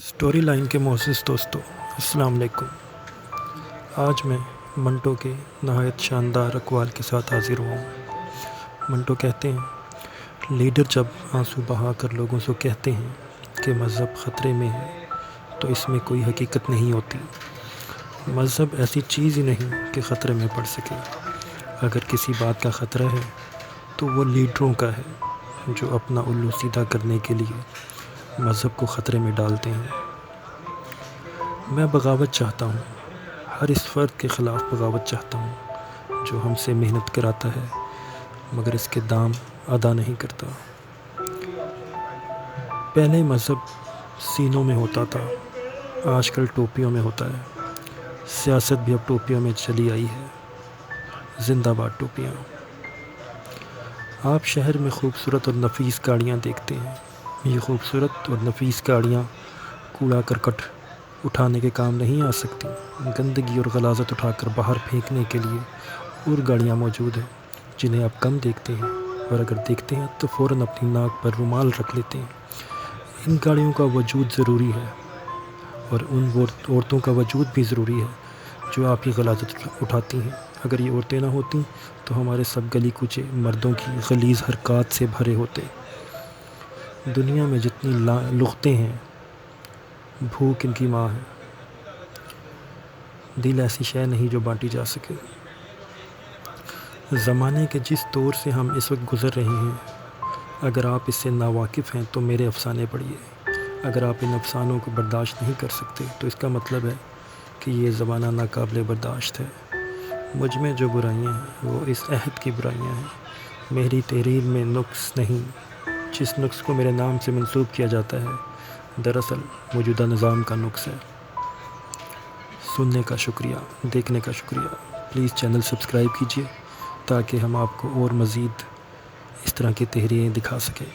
Story line کے معزز دوستو، السلام علیکم۔ آج میں منٹو کے نہایت شاندار اقوال کے ساتھ حاضر ہوا ہوں۔ منٹو کہتے ہیں، لیڈر جب آنسو بہا کر لوگوں سے کہتے ہیں کہ مذہب خطرے میں ہے تو اس میں کوئی حقیقت نہیں ہوتی۔ مذہب ایسی چیز ہی نہیں کہ خطرے میں پڑ سکے۔ اگر کسی بات کا خطرہ ہے تو وہ لیڈروں کا ہے، جو اپنا الو سیدھا کرنے کے لیے مذہب کو خطرے میں ڈالتے ہیں۔ میں بغاوت چاہتا ہوں، ہر اس فرد کے خلاف بغاوت چاہتا ہوں جو ہم سے محنت کراتا ہے مگر اس کے دام ادا نہیں کرتا۔ پہلے مذہب سینوں میں ہوتا تھا، آج کل ٹوپیوں میں ہوتا ہے۔ سیاست بھی اب ٹوپیوں میں چلی آئی ہے۔ زندہ باد ٹوپیاں۔ آپ شہر میں خوبصورت اور نفیس گاڑیاں دیکھتے ہیں۔ یہ خوبصورت اور نفیس گاڑیاں کوڑا کرکٹ اٹھانے کے کام نہیں آ سکتی۔ گندگی اور غلاظت اٹھا کر باہر پھینکنے کے لیے اور گاڑیاں موجود ہیں جنہیں آپ کم دیکھتے ہیں، اور اگر دیکھتے ہیں تو فوراً اپنی ناک پر رومال رکھ لیتے ہیں۔ ان گاڑیوں کا وجود ضروری ہے، اور ان عورتوں کا وجود بھی ضروری ہے جو آپ کی غلاظت اٹھاتی ہیں۔ اگر یہ عورتیں نہ ہوتیں تو ہمارے سب گلی کوچے مردوں کی غلیظ حرکات سے بھرے ہوتے۔ دنیا میں جتنی لغتیں ہیں، بھوک ان کی ماں ہے۔ دل ایسی شے نہیں جو بانٹی جا سکے۔ زمانے کے جس دور سے ہم اس وقت گزر رہے ہیں، اگر آپ اس سے ناواقف ہیں تو میرے افسانے پڑھیے۔ اگر آپ ان افسانوں کو برداشت نہیں کر سکتے تو اس کا مطلب ہے کہ یہ زمانہ ناقابل برداشت ہے۔ مجھ میں جو برائیاں ہیں وہ اس عہد کی برائیاں ہیں۔ میری تحریر میں نقص نہیں۔ جس نقص کو میرے نام سے منسوب کیا جاتا ہے، دراصل موجودہ نظام کا نقص ہے۔ سننے کا شکریہ، دیکھنے کا شکریہ۔ پلیز چینل سبسکرائب کیجیے تاکہ ہم آپ کو اور مزید اس طرح کی تحریریں دکھا سکیں۔